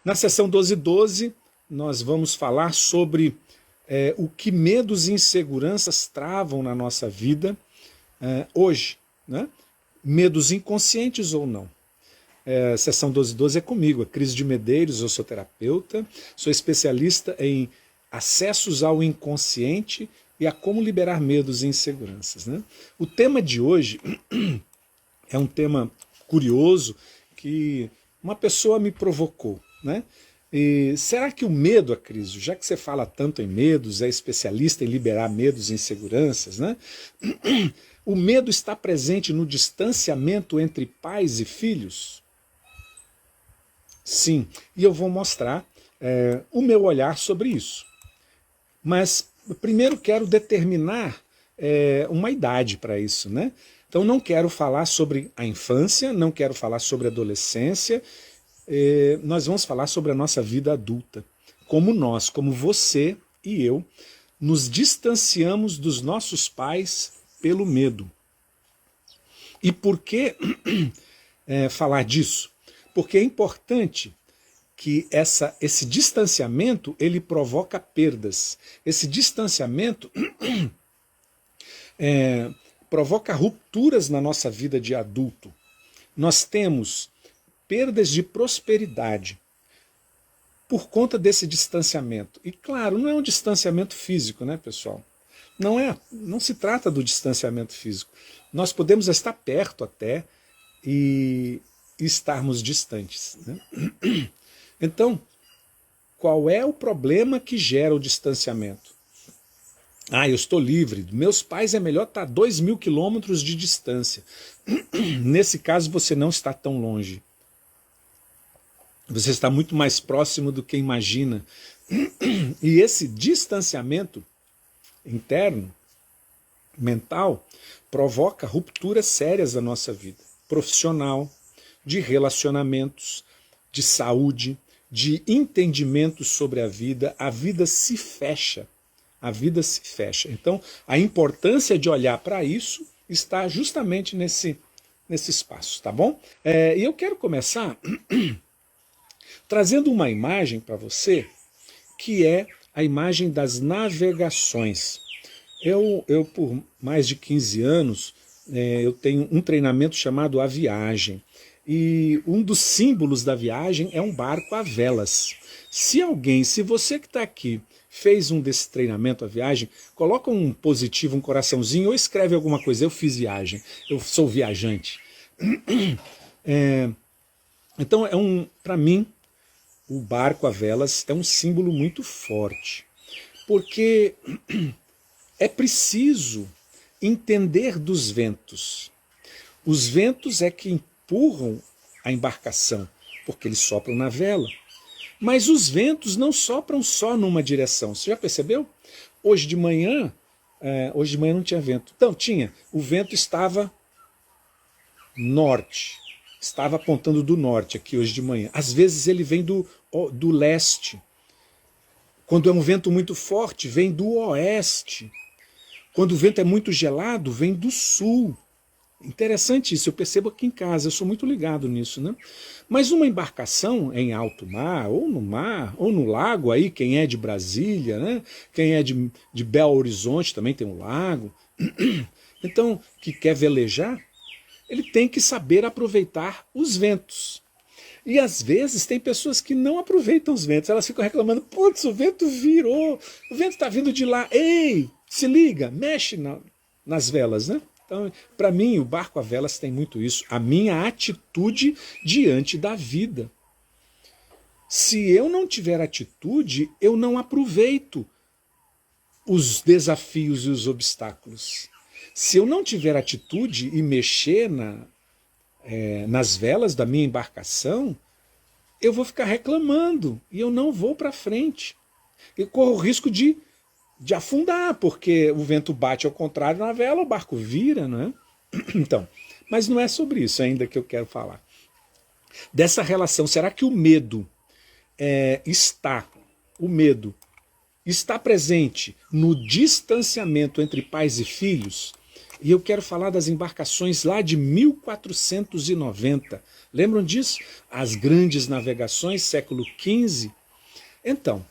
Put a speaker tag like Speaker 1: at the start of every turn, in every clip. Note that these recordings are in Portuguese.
Speaker 1: Na sessão 1212, nós vamos falar sobre o que medos e inseguranças travam na nossa vida hoje, né? Medos inconscientes ou não. Sessão 1212 é comigo, a Cris de Medeiros, eu sou terapeuta, sou especialista em acessos ao inconsciente e a como liberar medos e inseguranças, né? O tema de hoje é um tema curioso que uma pessoa me provocou, né? E será que o medo, Acrisio, já que você fala tanto em medos, é especialista em liberar medos e inseguranças, né? O medo está presente no distanciamento entre pais e filhos? Sim, e eu vou mostrar o meu olhar sobre isso. Mas primeiro quero determinar uma idade para isso, né? Então não quero falar sobre a infância, não quero falar sobre a adolescência, nós vamos falar sobre a nossa vida adulta. Como nós, como você e eu, nos distanciamos dos nossos pais pelo medo. E por que falar disso? Porque é importante que esse distanciamento ele provoca perdas. Esse distanciamento provoca rupturas na nossa vida de adulto. Nós temos perdas de prosperidade por conta desse distanciamento. E claro, não é um distanciamento físico, né, pessoal? Não se trata do distanciamento físico. Nós podemos estar perto até e estarmos distantes, né? Então, qual é o problema que gera o distanciamento? Eu estou livre. Meus pais é melhor estar a 2.000 quilômetros de distância. Nesse caso, você não está tão longe. Você está muito mais próximo do que imagina. E esse distanciamento interno, mental, provoca rupturas sérias da nossa vida. Profissional, de relacionamentos, de saúde, de entendimento sobre a vida se fecha. A vida se fecha. Então, a importância de olhar para isso está justamente nesse espaço, tá bom? E eu quero começar trazendo uma imagem para você, que é a imagem das navegações. Eu por mais de 15 anos, eu tenho um treinamento chamado A Viagem. E um dos símbolos da viagem é um barco a velas. Se você que está aqui fez um desse treinamento, a viagem, coloca um positivo, um coraçãozinho, ou escreve alguma coisa, eu fiz viagem, eu sou viajante. Então, para mim, o barco a velas é um símbolo muito forte, porque é preciso entender dos ventos. Os ventos é que empurram a embarcação, porque eles sopram na vela. Mas os ventos não sopram só numa direção. Você já percebeu? Hoje de manhã não tinha vento. Então, o vento estava norte, estava apontando do norte aqui hoje de manhã. Às vezes ele vem do leste. Quando é um vento muito forte, vem do oeste. Quando o vento é muito gelado, vem do sul. Interessante isso, eu percebo aqui em casa, eu sou muito ligado nisso, né? Mas uma embarcação em alto mar, ou no lago aí, quem é de Brasília, né? Quem é de Belo Horizonte também tem um lago. Então, que quer velejar, ele tem que saber aproveitar os ventos. E às vezes tem pessoas que não aproveitam os ventos, elas ficam reclamando, putz, o vento virou, o vento está vindo de lá, ei, se liga, mexe nas velas, né? Então, para mim, o barco a velas tem muito isso, a minha atitude diante da vida. Se eu não tiver atitude, eu não aproveito os desafios e os obstáculos. Se eu não tiver atitude e mexer nas velas da minha embarcação, eu vou ficar reclamando e eu não vou para frente. Eu corro o risco de afundar, porque o vento bate ao contrário na vela, o barco vira, não é? Então, mas não é sobre isso ainda que eu quero falar. Dessa relação, será que o medo está presente no distanciamento entre pais e filhos? E eu quero falar das embarcações lá de 1490. Lembram disso? As grandes navegações, século XV. Então,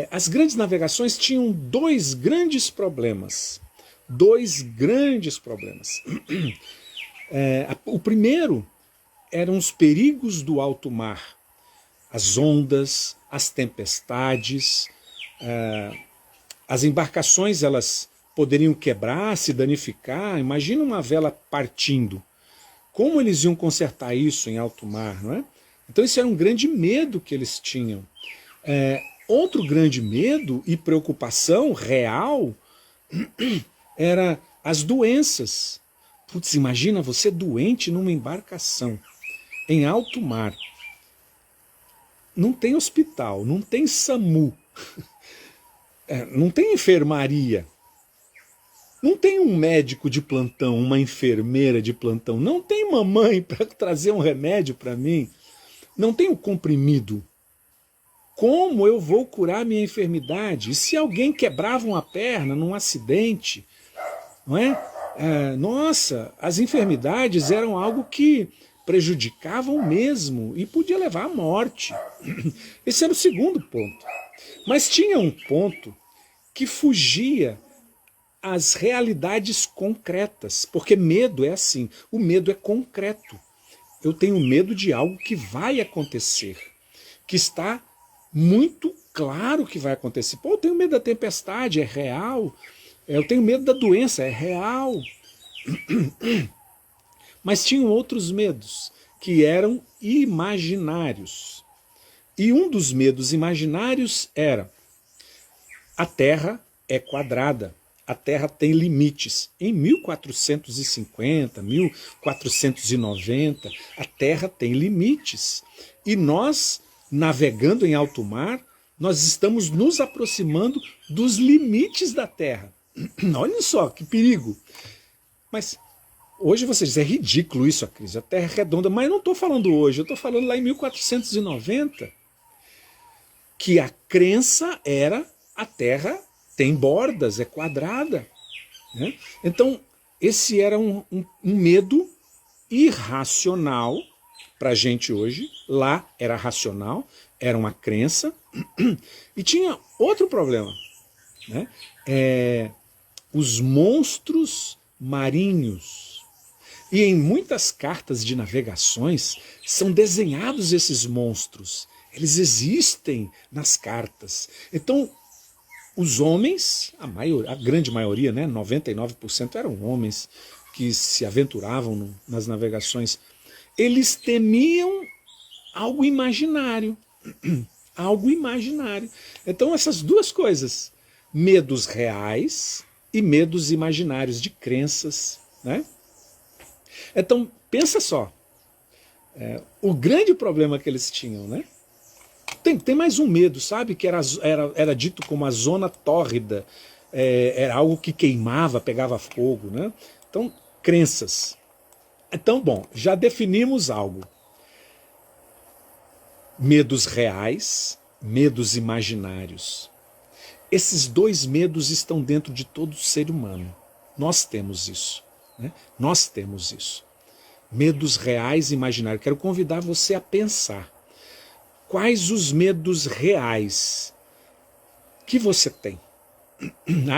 Speaker 1: as grandes navegações tinham dois grandes problemas. Dois grandes problemas. O primeiro eram os perigos do alto mar, as ondas, as tempestades. As embarcações, elas poderiam quebrar, se danificar. Imagina uma vela partindo. Como eles iam consertar isso em alto mar, não é? Então esse era um grande medo que eles tinham. Outro grande medo e preocupação real era as doenças. Putz, imagina você doente numa embarcação em alto mar. Não tem hospital, não tem SAMU, não tem enfermaria, não tem um médico de plantão, uma enfermeira de plantão, não tem mamãe para trazer um remédio para mim, não tem o comprimido. Como eu vou curar minha enfermidade? E se alguém quebrava uma perna num acidente, não é? Nossa, as enfermidades eram algo que prejudicavam mesmo e podia levar à morte. Esse era o segundo ponto. Mas tinha um ponto que fugia às realidades concretas, porque medo é assim, o medo é concreto. Eu tenho medo de algo que vai acontecer, que está muito claro que vai acontecer. Pô, eu tenho medo da tempestade, é real. Eu tenho medo da doença, é real. Mas tinham outros medos que eram imaginários. E um dos medos imaginários era: a Terra é quadrada, a Terra tem limites. Em 1450, 1490, a Terra tem limites. E nós, navegando em alto mar, nós estamos nos aproximando dos limites da Terra. Olha só que perigo. Mas hoje você diz, é ridículo isso, a crise, a Terra é redonda, mas eu não estou falando hoje, eu estou falando lá em 1490, que a crença era a Terra tem bordas, é quadrada. Né? Então, esse era um medo irracional para a gente hoje, lá era racional, era uma crença, e tinha outro problema, né? Os monstros marinhos. E em muitas cartas de navegações são desenhados esses monstros. Eles existem nas cartas. Então, os homens, a grande maioria, né, 99% eram homens que se aventuravam nas navegações, eles temiam algo imaginário. Algo imaginário. Então, essas duas coisas, medos reais e medos imaginários de crenças, né? Então, pensa só, o grande problema que eles tinham, né? Tem mais um medo, sabe? Que era dito como a zona tórrida, era algo que queimava, pegava fogo, né? Então, crenças. Então, bom, já definimos algo. Medos reais, medos imaginários. Esses dois medos estão dentro de todo ser humano. Nós temos isso. Né? Nós temos isso. Medos reais e imaginários. Quero convidar você a pensar. Quais os medos reais que você tem?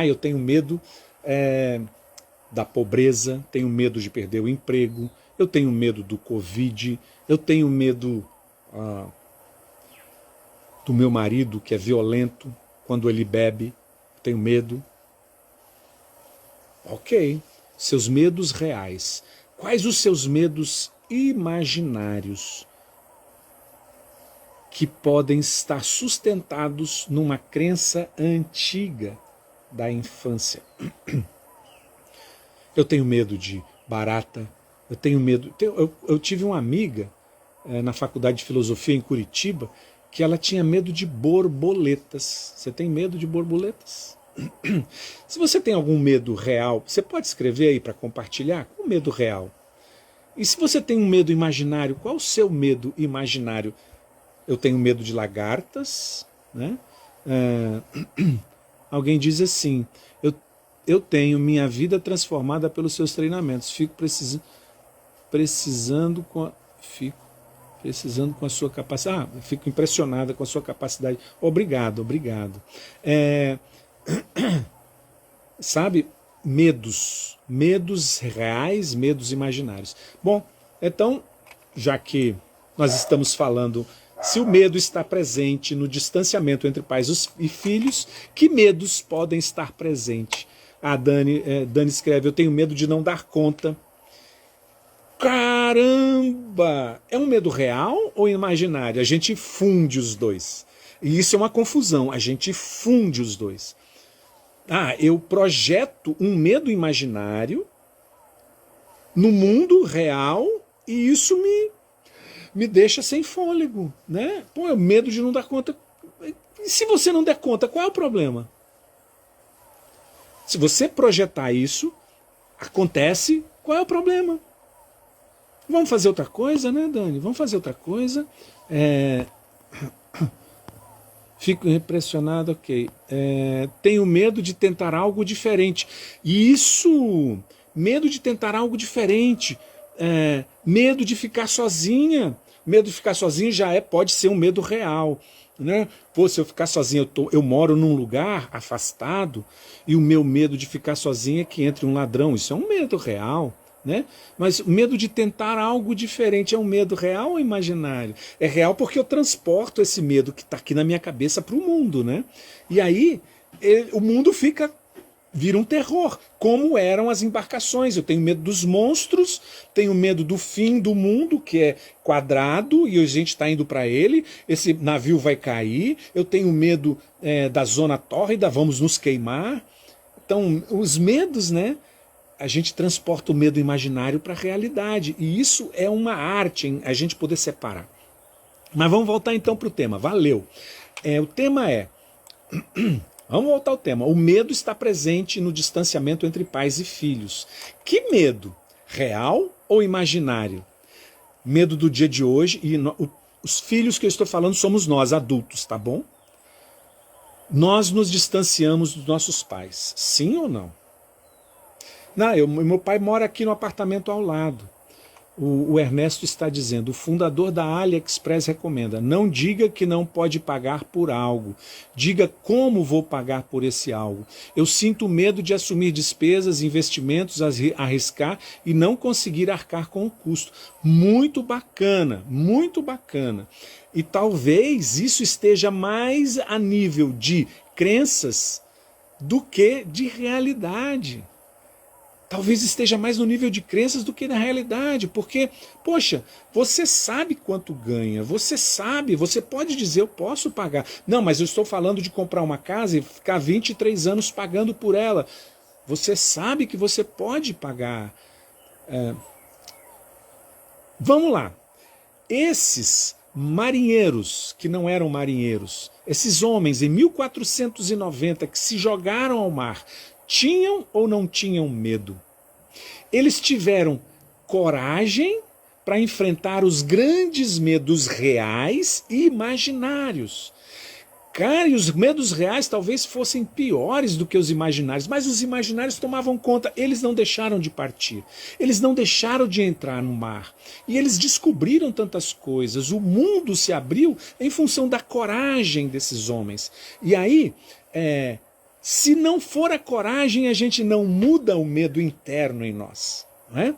Speaker 1: Eu tenho medo da pobreza, tenho medo de perder o emprego, eu tenho medo do Covid, eu tenho medo do meu marido que é violento quando ele bebe, tenho medo. Ok, seus medos reais. Quais os seus medos imaginários que podem estar sustentados numa crença antiga da infância? Eu tenho medo de barata, eu tenho medo... Eu tive uma amiga na faculdade de filosofia em Curitiba que ela tinha medo de borboletas. Você tem medo de borboletas? Se você tem algum medo real, você pode escrever aí para compartilhar? Qual o medo real? E se você tem um medo imaginário, qual o seu medo imaginário? Eu tenho medo de lagartas, né? Alguém diz assim, eu tenho minha vida transformada pelos seus treinamentos. Precisando com a, fico precisando com a sua capacidade. Fico impressionada com a sua capacidade. Obrigado, obrigado. Sabe, medos reais, medos imaginários. Bom, então, já que nós estamos falando, se o medo está presente no distanciamento entre pais e filhos, que medos podem estar presentes? A Dani escreve, eu tenho medo de não dar conta. Caramba! É um medo real ou imaginário? A gente funde os dois. E isso é uma confusão, a gente funde os dois. Eu projeto um medo imaginário no mundo real e isso me deixa sem fôlego, né? Pô, é o medo de não dar conta. E se você não der conta, qual é o problema? Se você projetar isso, acontece, qual é o problema? Vamos fazer outra coisa, né, Dani? Vamos fazer outra coisa. Fico impressionado, ok. Tenho medo de tentar algo diferente. Isso, medo de tentar algo diferente. Medo de ficar sozinha. Medo de ficar sozinha pode ser um medo real. Né? Pô, se eu ficar sozinho, eu moro num lugar afastado e o meu medo de ficar sozinho é que entre um ladrão. Isso é um medo real. Né? Mas o medo de tentar algo diferente é um medo real ou imaginário? É real porque eu transporto esse medo que está aqui na minha cabeça para o mundo. Né? E aí o mundo vira um terror, como eram as embarcações. Eu tenho medo dos monstros, tenho medo do fim do mundo, que é quadrado, e a gente está indo para ele, esse navio vai cair, eu tenho medo da zona tórrida, vamos nos queimar. Então, os medos, né? A gente transporta o medo imaginário para a realidade, e isso é uma arte, em a gente poder separar. Mas vamos voltar então para o tema, valeu. O tema vamos voltar ao tema. O medo está presente no distanciamento entre pais e filhos. Que medo? Real ou imaginário? Medo do dia de hoje, e os filhos que eu estou falando somos nós, adultos, tá bom? Nós nos distanciamos dos nossos pais, sim ou não? Meu pai mora aqui no apartamento ao lado. O Ernesto está dizendo, o fundador da AliExpress recomenda, não diga que não pode pagar por algo, diga como vou pagar por esse algo. Eu sinto medo de assumir despesas, investimentos, arriscar e não conseguir arcar com o custo. Muito bacana, muito bacana. E talvez isso esteja mais a nível de crenças do que de realidade. Talvez esteja mais no nível de crenças do que na realidade, porque, poxa, você sabe quanto ganha, você sabe, você pode dizer, eu posso pagar. Não, mas eu estou falando de comprar uma casa e ficar 23 anos pagando por ela. Você sabe que você pode pagar. Vamos lá. Esses marinheiros, que não eram marinheiros, esses homens em 1490 que se jogaram ao mar, tinham ou não tinham medo? Eles tiveram coragem para enfrentar os grandes medos reais e imaginários. Cara, e os medos reais talvez fossem piores do que os imaginários, mas os imaginários tomavam conta, eles não deixaram de partir, eles não deixaram de entrar no mar. E eles descobriram tantas coisas, o mundo se abriu em função da coragem desses homens. E aí, se não for a coragem, a gente não muda o medo interno em nós. Não é?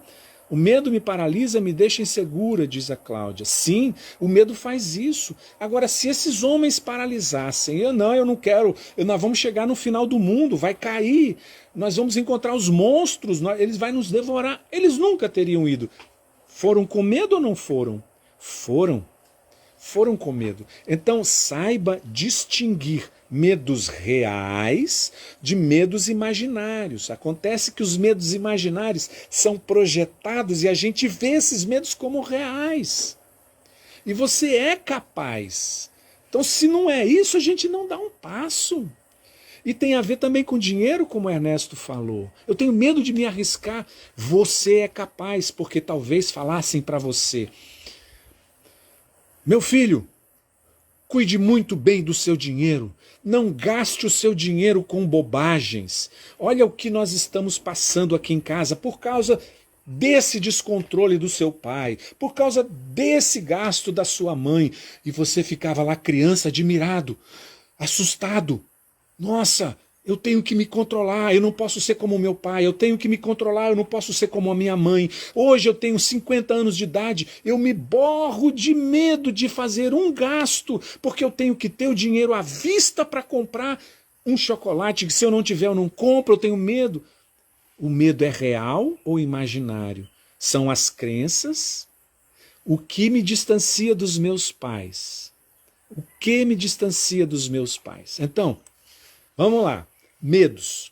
Speaker 1: O medo me paralisa, me deixa insegura, diz a Cláudia. Sim, o medo faz isso. Agora, se esses homens paralisassem, eu não quero, nós vamos chegar no final do mundo, vai cair, nós vamos encontrar os monstros, eles vão nos devorar. Eles nunca teriam ido. Foram com medo ou não foram? Foram com medo. Então, saiba distinguir medos reais de medos imaginários. Acontece que os medos imaginários são projetados e a gente vê esses medos como reais. E você é capaz. Então, se não é isso, a gente não dá um passo. E tem a ver também com dinheiro, como o Ernesto falou. Eu tenho medo de me arriscar. Você é capaz, porque talvez falassem para você: meu filho, Cuide muito bem do seu dinheiro. Não gaste o seu dinheiro com bobagens. Olha o que nós estamos passando aqui em casa por causa desse descontrole do seu pai, por causa desse gasto da sua mãe. E você ficava lá, criança, admirado, assustado. Nossa, eu tenho que me controlar, eu não posso ser como meu pai, eu tenho que me controlar, eu não posso ser como a minha mãe. Hoje eu tenho 50 anos de idade, eu me borro de medo de fazer um gasto, porque eu tenho que ter o dinheiro à vista para comprar um chocolate, que se eu não tiver eu não compro, eu tenho medo. O medo é real ou imaginário? São as crenças. O que me distancia dos meus pais? O que me distancia dos meus pais? Então, vamos lá. Medos.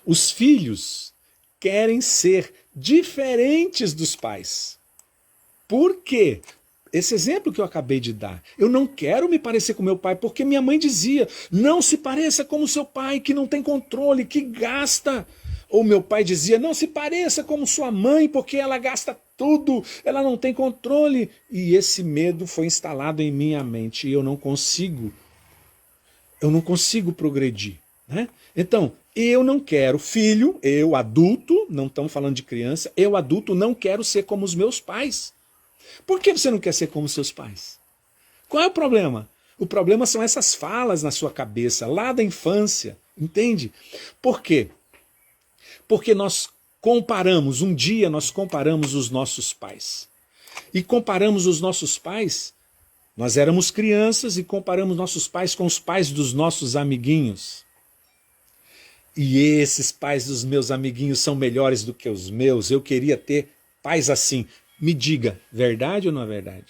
Speaker 1: Os filhos querem ser diferentes dos pais. Por quê? Esse exemplo que eu acabei de dar. Eu não quero me parecer com meu pai, porque minha mãe dizia, não se pareça como seu pai, que não tem controle, que gasta. Ou meu pai dizia, não se pareça como sua mãe, porque ela gasta tudo, ela não tem controle. E esse medo foi instalado em minha mente e eu não consigo progredir. Né? Então, eu não quero, filho, eu adulto, não estamos falando de criança, eu adulto não quero ser como os meus pais. Por que você não quer ser como seus pais? Qual é o problema? O problema são essas falas na sua cabeça, lá da infância, entende? Por quê? Porque um dia nós comparamos os nossos pais. E comparamos os nossos pais, nós éramos crianças e comparamos nossos pais com os pais dos nossos amiguinhos. E esses pais dos meus amiguinhos são melhores do que os meus. Eu queria ter pais assim. Me diga, verdade ou não é verdade?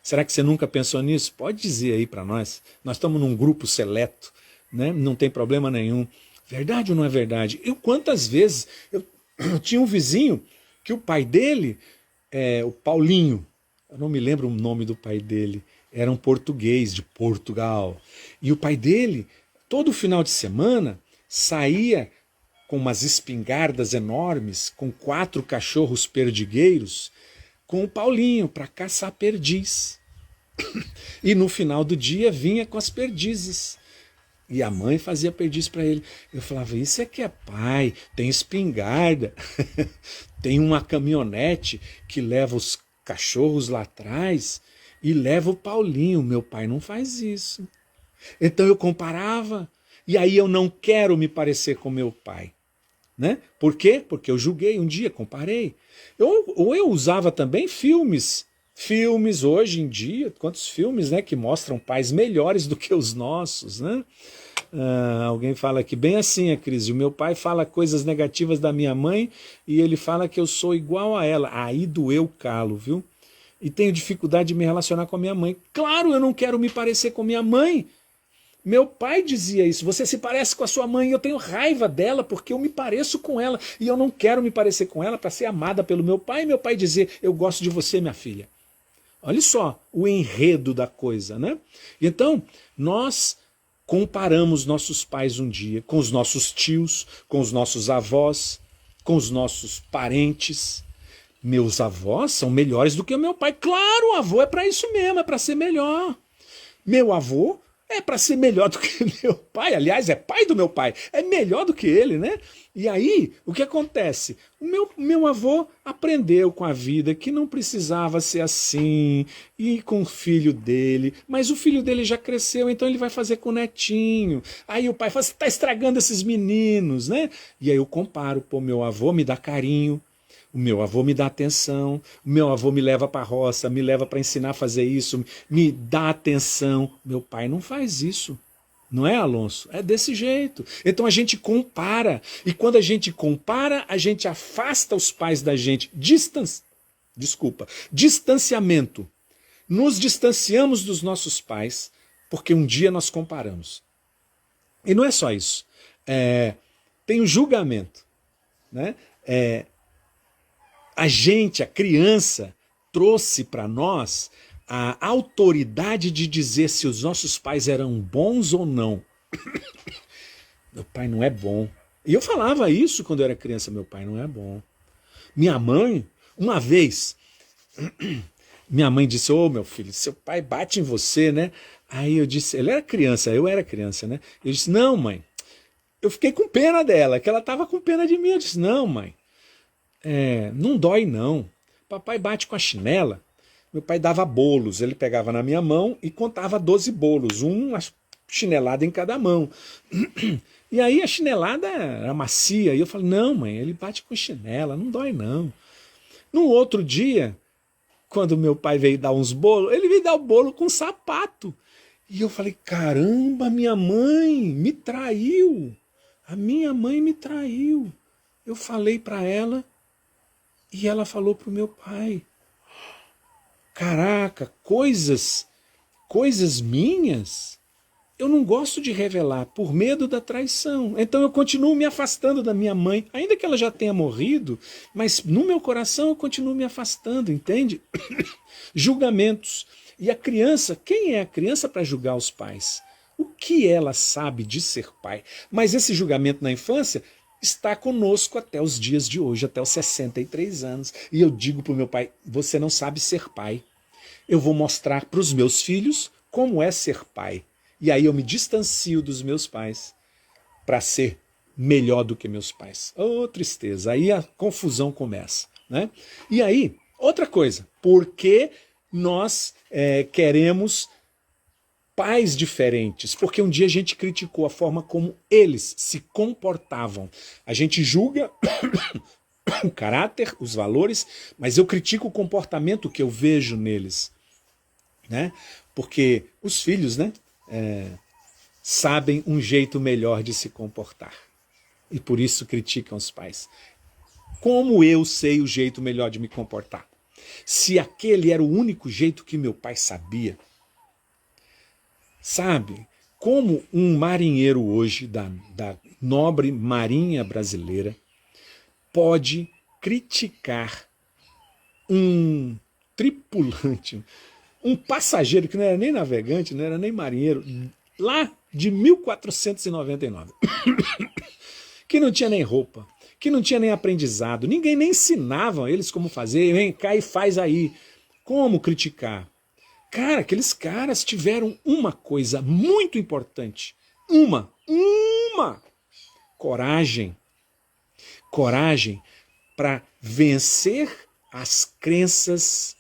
Speaker 1: Será que você nunca pensou nisso? Pode dizer aí para nós. Nós estamos num grupo seleto, né? Não tem problema nenhum. Verdade ou não é verdade? Quantas vezes eu tinha um vizinho que o pai dele, o Paulinho, eu não me lembro o nome do pai dele, era um português de Portugal. E o pai dele, todo final de semana, saía com umas espingardas enormes, com 4 cachorros perdigueiros, com o Paulinho para caçar perdiz. E no final do dia vinha com as perdizes. E a mãe fazia perdiz para ele. Eu falava, isso é que é pai, tem espingarda, tem uma caminhonete que leva os cachorros lá atrás e leva o Paulinho. Meu pai não faz isso. Então eu comparava. E aí eu não quero me parecer com meu pai. Né? Por quê? Porque eu julguei um dia, comparei. Ou eu usava também filmes. Filmes hoje em dia, quantos filmes, né, que mostram pais melhores do que os nossos, né? Alguém fala aqui, bem assim, a Cris, o meu pai fala coisas negativas da minha mãe e ele fala que eu sou igual a ela. Aí doeu o calo, viu? E tenho dificuldade de me relacionar com a minha mãe. Claro, eu não quero me parecer com minha mãe. Meu pai dizia isso, você se parece com a sua mãe, eu tenho raiva dela porque eu me pareço com ela e eu não quero me parecer com ela para ser amada pelo meu pai e meu pai dizer, eu gosto de você, minha filha. Olha só o enredo da coisa, né? Então, nós comparamos nossos pais um dia com os nossos tios, com os nossos avós, com os nossos parentes. Meus avós são melhores do que o meu pai. Claro, o avô é para isso mesmo, é para ser melhor. Meu avô é para ser melhor do que meu pai, aliás, é pai do meu pai, é melhor do que ele, né? E aí, o que acontece? O meu avô aprendeu com a vida que não precisava ser assim, e com o filho dele, mas o filho dele já cresceu, então ele vai fazer com o netinho. Aí o pai fala, você está estragando esses meninos, né? E aí eu comparo, pô, meu avô me dá carinho, o meu avô me dá atenção, o meu avô me leva para a roça, me leva para ensinar a fazer isso, me dá atenção. Meu pai não faz isso. Não é, Alonso? É desse jeito. Então a gente compara. E quando a gente compara, a gente afasta os pais da gente. Distanciamento. Nos distanciamos dos nossos pais porque um dia nós comparamos. E não é só isso. Tem o julgamento. Né? A criança, trouxe para nós a autoridade de dizer se os nossos pais eram bons ou não. Meu pai não é bom. E eu falava isso quando eu era criança, meu pai não é bom. Minha mãe, uma vez, minha mãe disse, ô meu filho, seu pai bate em você, né? Aí eu disse, ele era criança, eu era criança, né? Eu disse, não, mãe. Eu fiquei com pena dela, que ela estava com pena de mim. Eu disse, não, mãe, não dói não. Papai bate com a chinela. Meu pai dava bolos, ele pegava na minha mão e contava 12 bolos, uma chinelada em cada mão. E aí a chinelada era macia, e eu falei, não, mãe, ele bate com chinela, não dói não. No outro dia, quando meu pai veio dar uns bolos, ele veio dar o bolo com sapato. E eu falei, caramba, minha mãe me traiu. A minha mãe me traiu. Eu falei para ela e ela falou para o meu pai. Caraca, coisas minhas, eu não gosto de revelar por medo da traição. Então eu continuo me afastando da minha mãe, ainda que ela já tenha morrido, mas no meu coração eu continuo me afastando, entende? Julgamentos. E a criança, quem é a criança para julgar os pais? O que ela sabe de ser pai? Mas esse julgamento na infância está conosco até os dias de hoje, até os 63 anos. E eu digo para o meu pai, você não sabe ser pai. Eu vou mostrar para os meus filhos como é ser pai. E aí eu me distancio dos meus pais para ser melhor do que meus pais. Oh, tristeza. Aí a confusão começa, né? E aí, outra coisa, por que nós queremos pais diferentes? Porque um dia a gente criticou a forma como eles se comportavam. A gente julga o caráter, os valores, mas eu critico o comportamento que eu vejo neles, né? Porque os filhos, né, sabem um jeito melhor de se comportar e por isso criticam os pais. Como eu sei o jeito melhor de me comportar? Se aquele era o único jeito que meu pai sabia, sabe? Como um marinheiro hoje da nobre marinha brasileira pode criticar um tripulante, um passageiro que não era nem navegante, não era nem marinheiro, lá de 1499, que não tinha nem roupa, que não tinha nem aprendizado, ninguém nem ensinava eles como fazer, vem cá e faz aí. Como criticar? Cara, aqueles caras tiveram uma coisa muito importante, uma, coragem. Coragem para vencer as crenças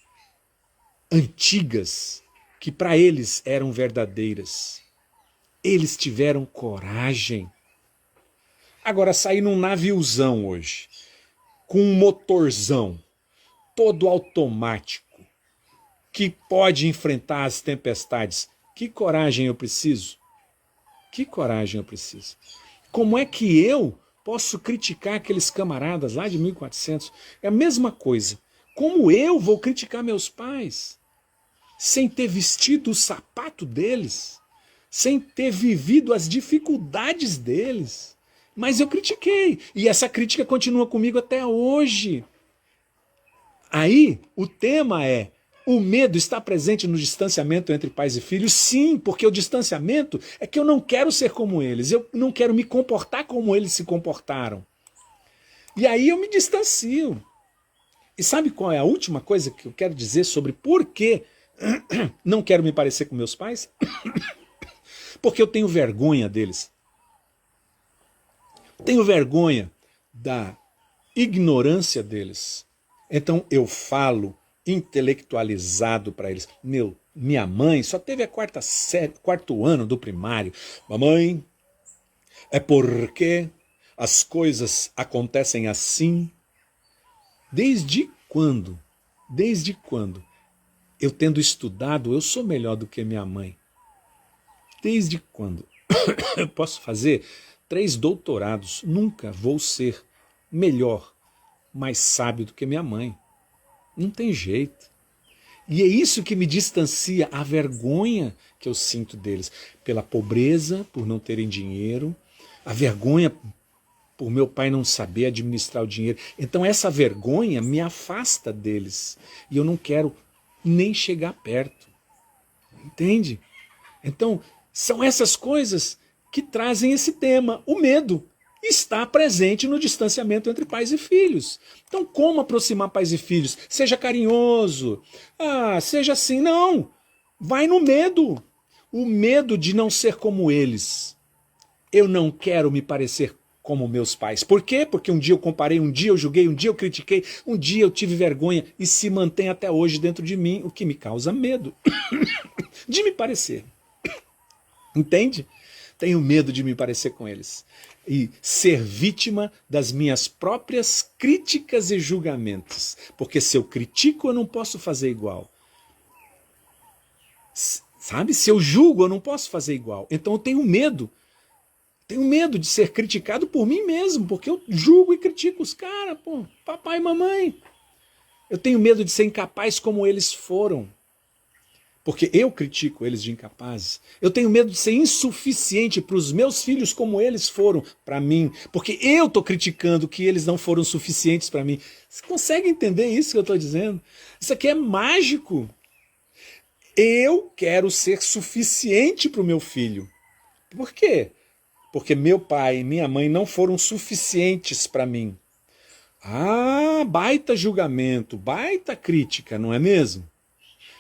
Speaker 1: antigas que para eles eram verdadeiras. Eles tiveram coragem. Agora, sair num naviozão hoje, com um motorzão, todo automático, que pode enfrentar as tempestades, que coragem eu preciso? Que coragem eu preciso? Como é que eu posso criticar aqueles camaradas lá de 1400? É a mesma coisa. Como eu vou criticar meus pais? Sem ter vestido o sapato deles? Sem ter vivido as dificuldades deles? Mas eu critiquei. E essa crítica continua comigo até hoje. Aí, o tema é: o medo está presente no distanciamento entre pais e filhos? Sim, porque o distanciamento é que eu não quero ser como eles, eu não quero me comportar como eles se comportaram. E aí eu me distancio. E sabe qual é a última coisa que eu quero dizer sobre por que não quero me parecer com meus pais? Porque eu tenho vergonha deles. Tenho vergonha da ignorância deles. Então eu falo intelectualizado para eles. Minha mãe só teve a quarto ano do primário. Mamãe, é porque as coisas acontecem assim. Desde quando? Desde quando? Eu tendo estudado, eu sou melhor do que minha mãe. Desde quando? Eu posso fazer 3 doutorados, nunca vou ser melhor, mais sábio do que minha mãe. Não tem jeito. E é isso que me distancia, a vergonha que eu sinto deles. Pela pobreza, por não terem dinheiro, a vergonha por meu pai não saber administrar o dinheiro. Então essa vergonha me afasta deles. E eu não quero nem chegar perto. Entende? Então, são essas coisas que trazem esse tema, o medo. está presente no distanciamento entre pais e filhos. Então, como aproximar pais e filhos? Seja carinhoso. Seja assim. Não. Vai no medo. O medo de não ser como eles. Eu não quero me parecer como meus pais. Por quê? Porque um dia eu comparei, um dia eu julguei, um dia eu critiquei, um dia eu tive vergonha e se mantém até hoje dentro de mim, o que me causa medo de me parecer. Entende? Tenho medo de me parecer com eles e ser vítima das minhas próprias críticas e julgamentos. Porque se eu critico, eu não posso fazer igual. Sabe? Se eu julgo, eu não posso fazer igual. Então eu tenho medo. Tenho medo de ser criticado por mim mesmo, porque eu julgo e critico os caras, papai e mamãe. Eu tenho medo de ser incapaz como eles foram. Porque eu critico eles de incapazes. Eu tenho medo de ser insuficiente para os meus filhos como eles foram para mim. Porque eu estou criticando que eles não foram suficientes para mim. Você consegue entender isso que eu estou dizendo? Isso aqui é mágico. Eu quero ser suficiente para o meu filho. Por quê? Porque meu pai e minha mãe não foram suficientes para mim. Baita julgamento, baita crítica, não é mesmo?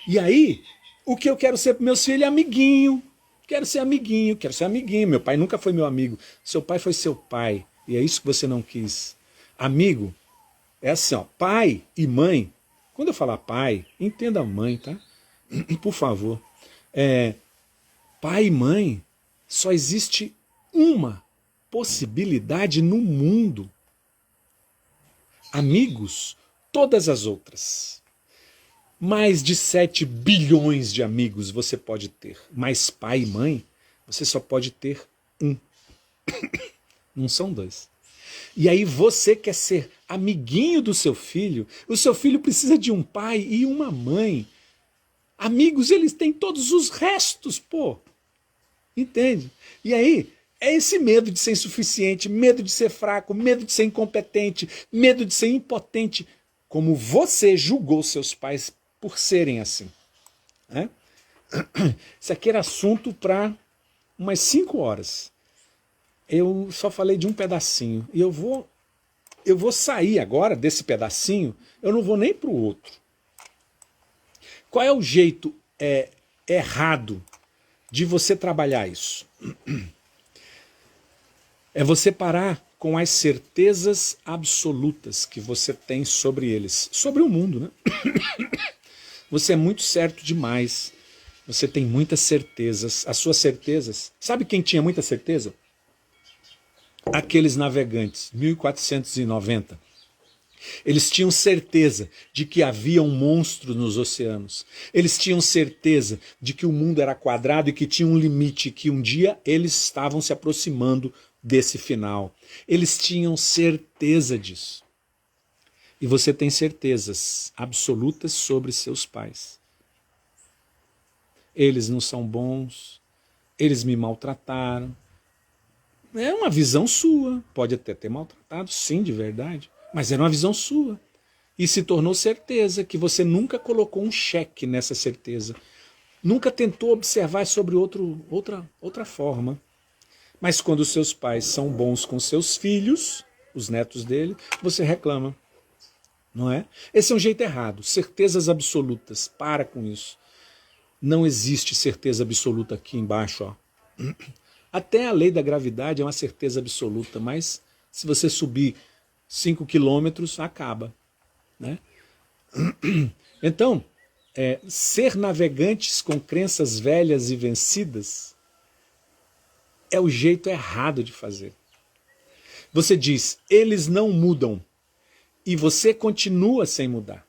Speaker 1: E aí, o que eu quero ser para meus filhos é amiguinho. Quero ser amiguinho, quero ser amiguinho. Meu pai nunca foi meu amigo. Seu pai foi seu pai. E é isso que você não quis. Amigo é assim, ó, pai e mãe. Quando eu falar pai, entenda a mãe, tá? Por favor. Pai e mãe, só existe uma possibilidade no mundo. Amigos, todas as outras. Mais de 7 bilhões de amigos você pode ter. Mas pai e mãe, você só pode ter um. Não são dois. E aí você quer ser amiguinho do seu filho, o seu filho precisa de um pai e uma mãe. Amigos, eles têm todos os restos, Entende? E aí, é esse medo de ser insuficiente, medo de ser fraco, medo de ser incompetente, medo de ser impotente, como você julgou seus pais por serem assim. Né? Isso aqui era assunto para umas 5 horas. Eu só falei de um pedacinho. E eu vou sair agora desse pedacinho, eu não vou nem para o outro. Qual é o jeito errado de você trabalhar isso? É você parar com as certezas absolutas que você tem sobre eles, sobre o mundo, né? Você é muito certo demais. Você tem muitas certezas. As suas certezas... Sabe quem tinha muita certeza? Aqueles navegantes, 1490. Eles tinham certeza de que havia um monstro nos oceanos. Eles tinham certeza de que o mundo era quadrado e que tinha um limite, que um dia eles estavam se aproximando desse final. Eles tinham certeza disso. E você tem certezas absolutas sobre seus pais. Eles não são bons, eles me maltrataram. É uma visão sua, pode até ter maltratado, sim, de verdade, mas era uma visão sua. E se tornou certeza, que você nunca colocou um cheque nessa certeza. Nunca tentou observar sobre outra forma. Mas quando os seus pais são bons com seus filhos, os netos dele, você reclama. Não é? Esse é um jeito errado. Certezas absolutas. Para com isso. Não existe certeza absoluta aqui embaixo. Ó. Até a lei da gravidade é uma certeza absoluta, mas se você subir 5 quilômetros, acaba. Né? Então, ser navegantes com crenças velhas e vencidas é o jeito errado de fazer. Você diz, eles não mudam, e você continua sem mudar.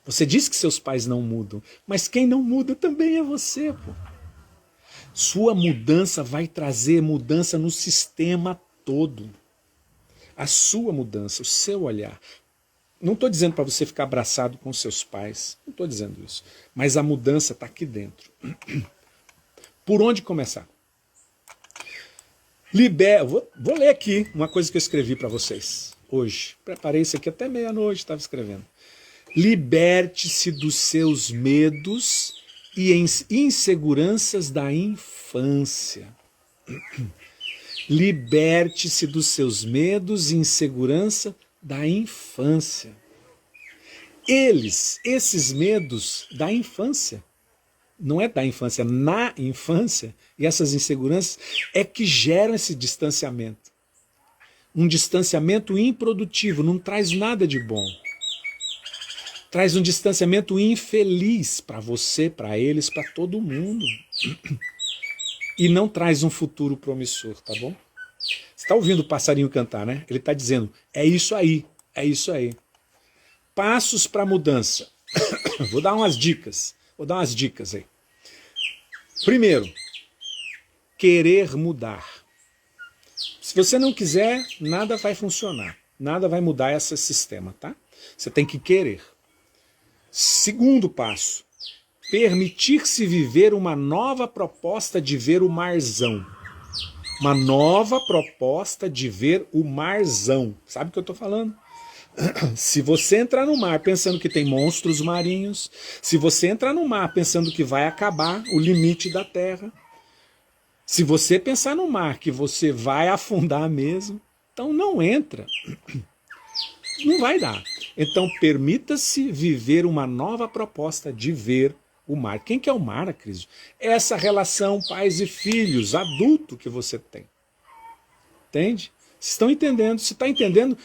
Speaker 1: Você diz que seus pais não mudam, mas quem não muda também é você. Sua mudança vai trazer mudança no sistema todo. A sua mudança, o seu olhar. Não estou dizendo para você ficar abraçado com seus pais, não estou dizendo isso. Mas a mudança está aqui dentro. Por onde começar? Vou ler aqui uma coisa que eu escrevi para vocês hoje. Preparei isso aqui até meia-noite, estava escrevendo. Liberte-se dos seus medos e inseguranças da infância. Liberte-se dos seus medos e insegurança da infância. Esses medos da infância, não é da infância, na infância, e essas inseguranças é que geram esse distanciamento. Um distanciamento improdutivo, não traz nada de bom. Traz um distanciamento infeliz para você, para eles, para todo mundo. E não traz um futuro promissor, tá bom? Você está ouvindo o passarinho cantar, né? Ele está dizendo, é isso aí, é isso aí. Passos para a mudança. Vou dar umas dicas aí. Primeiro, querer mudar. Se você não quiser, nada vai funcionar. Nada vai mudar esse sistema, tá? Você tem que querer. Segundo passo, permitir-se viver uma nova proposta de ver o marzão. Uma nova proposta de ver o marzão. Sabe o que eu estou falando? Se você entrar no mar pensando que tem monstros marinhos, se você entrar no mar pensando que vai acabar o limite da terra, se você pensar no mar que você vai afundar mesmo, então não entra. Não vai dar. Então permita-se viver uma nova proposta de ver o mar. Quem que é o mar, Acrisio? É essa relação pais e filhos, adulto que você tem. Entende? Vocês estão entendendo? Se está entendendo,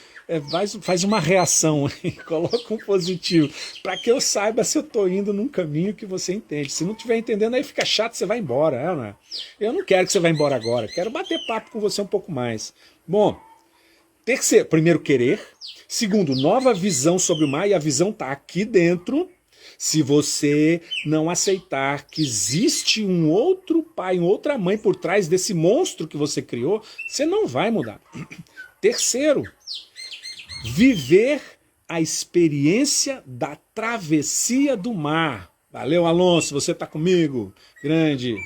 Speaker 1: faz uma reação aí, coloca um positivo, para que eu saiba se eu estou indo num caminho que você entende. Se não estiver entendendo, aí fica chato, você vai embora. Não é? Eu não quero que você vá embora agora, quero bater papo com você um pouco mais. Bom, terceiro, primeiro, querer. Segundo, nova visão sobre o mar, e a visão está aqui dentro. Se você não aceitar que existe um outro pai, uma outra mãe por trás desse monstro que você criou, você não vai mudar. Terceiro, viver a experiência da travessia do mar. Valeu, Alonso, você está comigo? Grande.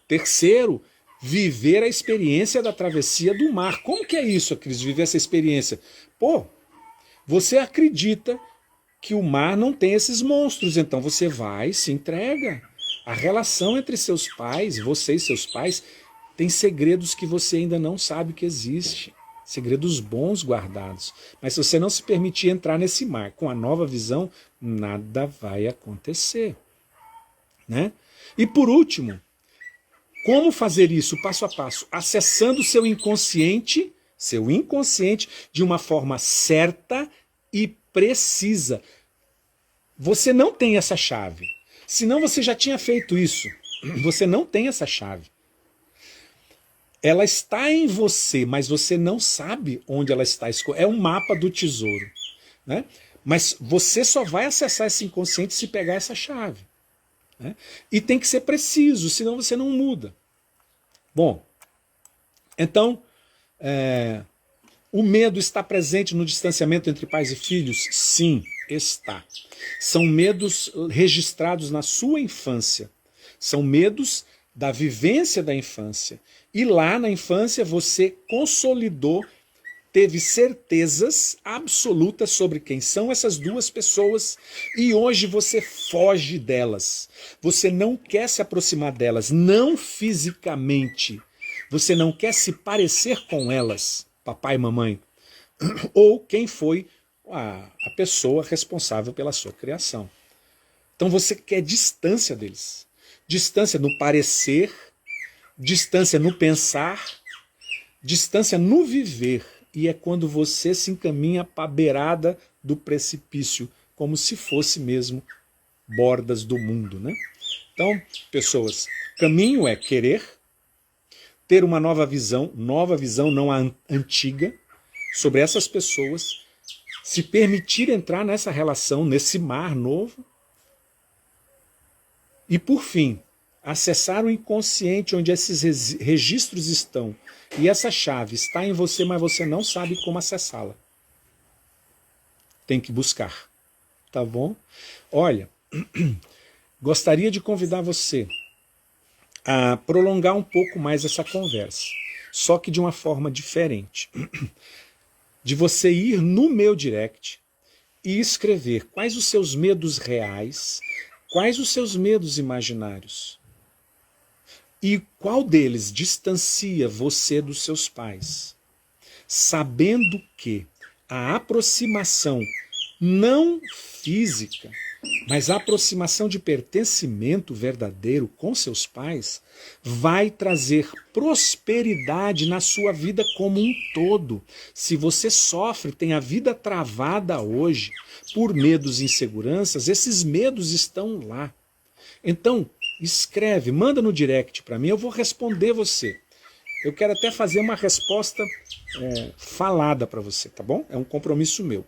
Speaker 1: Terceiro, viver a experiência da travessia do mar. Como que é isso, Cris, viver essa experiência? Pô, você acredita que o mar não tem esses monstros, então você vai, se entrega. A relação entre seus pais, você e seus pais, tem segredos que você ainda não sabe que existe. Segredos bons guardados. Mas se você não se permitir entrar nesse mar com a nova visão, nada vai acontecer. Né? E por último, como fazer isso passo a passo? Acessando o seu inconsciente de uma forma certa e precisa. Você não tem essa chave. Senão você já tinha feito isso. Você não tem essa chave. Ela está em você, mas você não sabe onde ela está. É um mapa do tesouro. Né? Mas você só vai acessar esse inconsciente se pegar essa chave. Né? E tem que ser preciso, senão você não muda. Bom, então, o medo está presente no distanciamento entre pais e filhos? Sim, está. São medos registrados na sua infância. São medos da vivência da infância. E lá na infância você consolidou, teve certezas absolutas sobre quem são essas duas pessoas e hoje você foge delas. Você não quer se aproximar delas, não fisicamente. Você não quer se parecer com elas, papai e mamãe, ou quem foi a pessoa responsável pela sua criação. Então você quer distância deles. Distância no parecer, distância no pensar, distância no viver. E é quando você se encaminha para a beirada do precipício, como se fosse mesmo bordas do mundo. Né? Então, pessoas, caminho é querer, ter uma nova visão não a antiga, sobre essas pessoas, se permitir entrar nessa relação, nesse mar novo. E por fim, acessar o inconsciente onde esses registros estão. E essa chave está em você, mas você não sabe como acessá-la. Tem que buscar. Tá bom? Olha, gostaria de convidar você a prolongar um pouco mais essa conversa. Só que de uma forma diferente. De você ir no meu direct e escrever quais os seus medos reais, quais os seus medos imaginários. E qual deles distancia você dos seus pais? Sabendo que a aproximação não física, mas a aproximação de pertencimento verdadeiro com seus pais vai trazer prosperidade na sua vida como um todo. Se você sofre, tem a vida travada hoje por medos e inseguranças, esses medos estão lá. Então, escreve, manda no direct para mim, eu vou responder você. Eu quero até fazer uma resposta falada para você, tá bom? É um compromisso meu.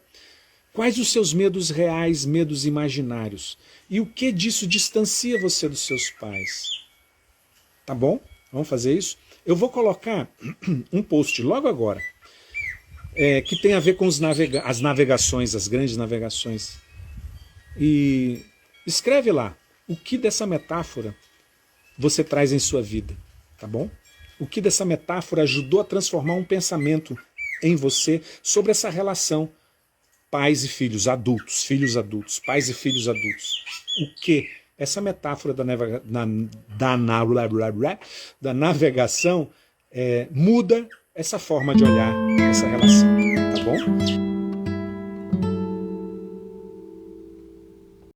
Speaker 1: Quais os seus medos reais, medos imaginários? E o que disso distancia você dos seus pais? Tá bom? Vamos fazer isso? Eu vou colocar um post logo agora, que tem a ver com as navegações, as grandes navegações. E escreve lá, o que dessa metáfora você traz em sua vida, tá bom? O que dessa metáfora ajudou a transformar um pensamento em você sobre essa relação pais e filhos adultos, pais e filhos adultos. O que essa metáfora da navegação muda essa forma de olhar essa relação, tá bom?